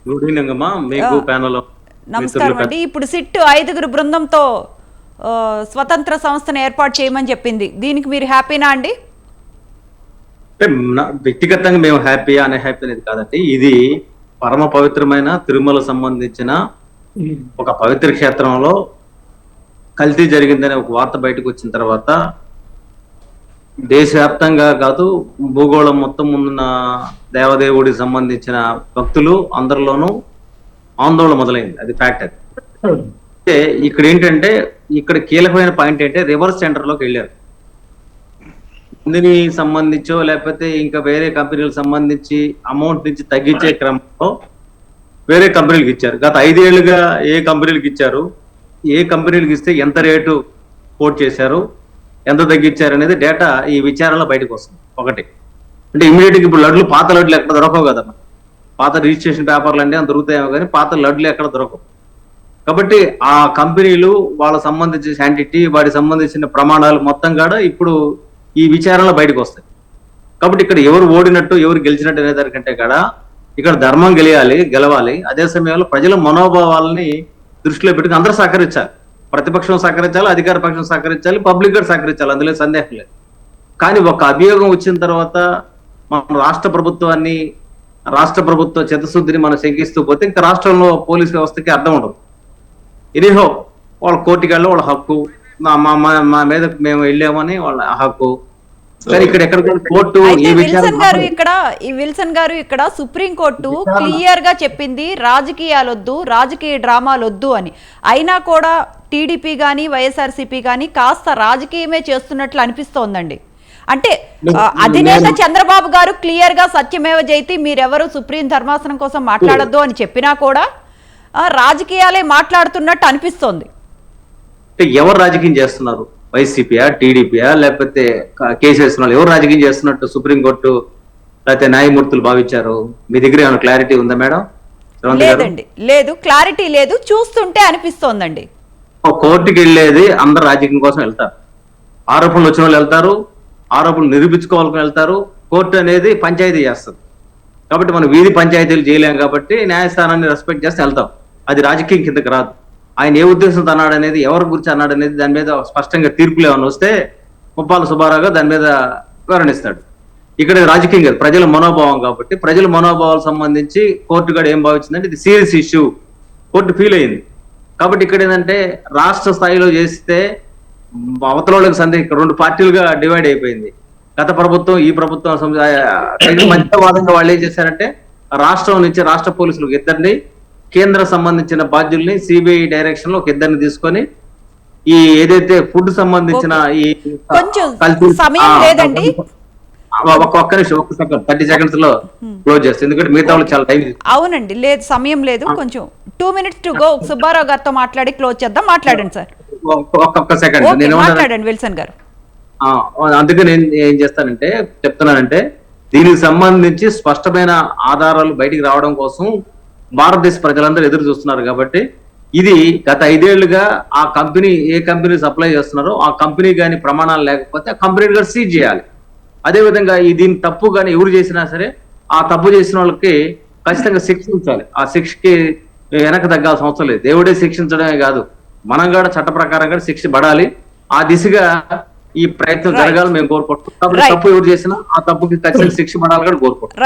Good evening అమ్మా, మీకు panel నమస్కారం అండి. ఇప్పుడు సిట్ 5 బృందంతో స్వతంత్ర సంస్థను ఏర్పాటు చేయమని చెప్పింది. దీనికి మీరు హ్యాపీనా అండి? అంటే వ్యక్తిగతంగా మేము హ్యాపీ అనే హ్యాపీ అనేది కాదండి. ఇది పరమ పవిత్రమైన తిరుమల సంబంధించిన ఒక పవిత్ర క్షేత్రంలో కల్తీ జరిగిందనే ఒక వార్త బయటకు వచ్చిన తర్వాత దేశవ్యాప్తంగా కాదు, భూగోళం మొత్తం ఉన్న దేవదేవుడికి సంబంధించిన భక్తులు అందరిలోనూ ఆందోళన మొదలైంది. అది ఫ్యాక్ట్. అది అంటే ఇక్కడ ఏంటంటే, ఇక్కడ కీలకమైన పాయింట్ ఏంటంటే రివర్స్ సెంటర్లోకి వెళ్ళారు. మందిని సంబంధించో లేకపోతే ఇంకా వేరే కంపెనీలకు సంబంధించి అమౌంట్ నుంచి తగ్గించే క్రమంలో వేరే కంపెనీలకు ఇచ్చారు. గత 5 ఏళ్లుగా ఏ కంపెనీలకు ఇచ్చారు, ఏ కంపెనీలకు ఇస్తే ఎంత రేటు కోట్ చేశారు, ఎంత తగ్గించారు అనేది డేటా ఈ విచారణలో బయటకు వస్తుంది. ఒకటి అంటే ఇమీడియట్ గా ఇప్పుడు లడ్లు, పాత లడ్లు ఎక్కడ దొరకవు కదా, పాత రిజిస్ట్రేషన్ పేపర్లు అంటే దొరుకుతాయేమో కానీ పాత లడ్లు ఎక్కడ దొరకవు. కాబట్టి ఆ కంపెనీలు వాళ్ళకి సంబంధించిన శాంటిటీ, వాటికి సంబంధించిన ప్రమాణాలు మొత్తం కూడా ఇప్పుడు ఈ విచారణలో బయటకు వస్తాయి. కాబట్టి ఇక్కడ ఎవరు ఓడినట్టు ఎవరు గెలిచినట్టు అనే దానికంటే కూడా ఇక్కడ ధర్మం గెలవాలి. అదే సమయంలో ప్రజల మనోభావాలని దృష్టిలో పెట్టుకుని అందరూ సహకరించాలి. ప్రతిపక్షం సహకరించాలి, అధికార పక్షం సహకరించాలి, పబ్లిక్ కూడా సహకరించాలి, అందులో సందేహం లేదు. కానీ ఒక అభియోగం వచ్చిన తర్వాత మన రాష్ట్ర ప్రభుత్వ చిత్తశుద్ధిని మనం శంకిస్తూ పోతే ఇంకా రాష్ట్రంలో పోలీస్ వ్యవస్థకి అర్థం ఉండదు. ఎనీహో వాళ్ళ కోర్టుకి వాళ్ళ హక్కు, మా మీద మేము వెళ్ళామని వాళ్ళ హక్కు. కానీ ఇక్కడ కోర్టు విల్సన్ గారు ఇక్కడ సుప్రీం కోర్టు క్లియర్ గా చెప్పింది రాజకీయాలొద్దు, రాజకీయ డ్రామాలొద్దు అని. అయినా కూడా టీడీపీ గాని వైఎస్ఆర్సీపీ గాని కాస్త రాజకీయమే చేస్తున్నట్లు అనిపిస్తోందండి. అంటే అధినేత చంద్రబాబు గారు క్లియర్ గా సత్యమేవ జయతి, మీరెవరు సుప్రీం ధర్మాసనం కోసం మాట్లాడద్దు అని చెప్పినా కూడా రాజకీయాలే మాట్లాడుతున్నట్టు అనిపిస్తోంది. ఎవరు రాజకీయం చేస్తున్నారు? వైసీపీయా, టీడీపీయా, లేకపోతే కేసు వేసిన వాళ్ళు ఎవరు రాజకీయం చేస్తున్నట్టు సుప్రీంకోర్టు లేకపోతే న్యాయమూర్తులు భావించారు? మీ దగ్గర ఏమైనా క్లారిటీ ఉందా మేడం? లేదండి, లేదు, క్లారిటీ లేదు, చూస్తుంటే అనిపిస్తోందండి. కోర్టుకి వెళ్ళేది అందరు రాజకీయం కోసం వెళ్తారు, ఆరోపణలు వచ్చిన వాళ్ళు వెళ్తారు, ఆరోపణలు నిరూపించుకోవాలని వెళ్తారు. కోర్టు అనేది పంచాయతీ చేస్తుంది. కాబట్టి మనం వీధి పంచాయతీలు చేయలేం కాబట్టి న్యాయస్థానాన్ని రెస్పెక్ట్ చేస్తే వెళ్తాం. అది రాజకీయం కిందకి రాదు. ఆయన ఏ ఉద్దేశంతో అన్నాడు అనేది, ఎవరి గురించి అన్నాడు అనేది దాని మీద స్పష్టంగా తీర్పులు ఏమైనా వస్తే ముప్పాల సుబ్బారావుగా దాని మీద వివరణిస్తాడు. ఇక్కడ రాజకీయం కాదు, ప్రజల మనోభావం. కాబట్టి ప్రజల మనోభావాలకు సంబంధించి కోర్టు కూడా ఏం భావించిందంటే ఇది సీరియస్ ఇష్యూ, కోర్టు ఫీల్ అయింది. కాబట్టి ఇక్కడ ఏంటంటే రాష్ట్ర స్థాయిలో చేస్తే అవతలకి సందేహం, ఇక్కడ 2 పార్టీలుగా డివైడ్ అయిపోయింది. గత ప్రభుత్వం, ఈ ప్రభుత్వం మధ్యవాదంగా వాళ్ళు ఏం చేశారంటే రాష్ట్రం నుంచి రాష్ట్ర పోలీసులకు 2 కేంద్ర సంబంధించిన బాధ్యుల్ని సిబిఐ డైరెక్షన్ లో 2 తీసుకొని ఈ ఏదైతే ఫుడ్ సంబంధించిన ఈ సమయం లేదండి, ఒక్క నిమిషం, 30 seconds లో క్లోజ్ చేస్తే, ఎందుకంటే మిగతా వాళ్ళు చాలా టైం. అవునండి, లేదు, సమయం లేదు, కొంచెం 2 minutes to go. సుబ్బారావు గారితో మాట్లాడి క్లోజ్ చేద్దాం. మాట్లాడండి సార్. ఒక్క సెకండ్ నేను మాట్లాడండి విల్సన్ గారు. అందుకే నేను ఏం చేస్తానంటే చెప్తున్నానంటే దీనికి సంబంధించి స్పష్టమైన ఆధారాలు బయటికి రావడం కోసం భారతదేశ ప్రజలందరూ ఎదురు చూస్తున్నారు. కాబట్టి ఇది గత 5 ఏళ్లుగా ఆ కంపెనీ ఏ కంపెనీ సప్లై చేస్తున్నారో ఆ కంపెనీ కానీ ప్రమాణాలు లేకపోతే ఆ కంపెనీ కూడా సీజ్ చేయాలి. అదేవిధంగా దీని తప్పు కానీ ఎవరు చేసినా సరే ఆ తప్పు చేసిన వాళ్ళకి ఖచ్చితంగా శిక్షించాలి. ఆ శిక్షకి వెనక తగ్గాల్సిన అవసరం లేదు. దేవుడే శిక్షించడమే కాదు, మనం కూడా చట్ట ప్రకారం కూడా శిక్ష పడాలి. ఆ దిశగా ఈ ప్రయత్నం జరగాలి మేము కోరుకుంటున్నాం. కాబట్టి తప్పు ఎవరు చేసినా ఆ తప్పుకి ఖచ్చితంగా శిక్ష పడాలి కూడా కోరుకుంటున్నాం.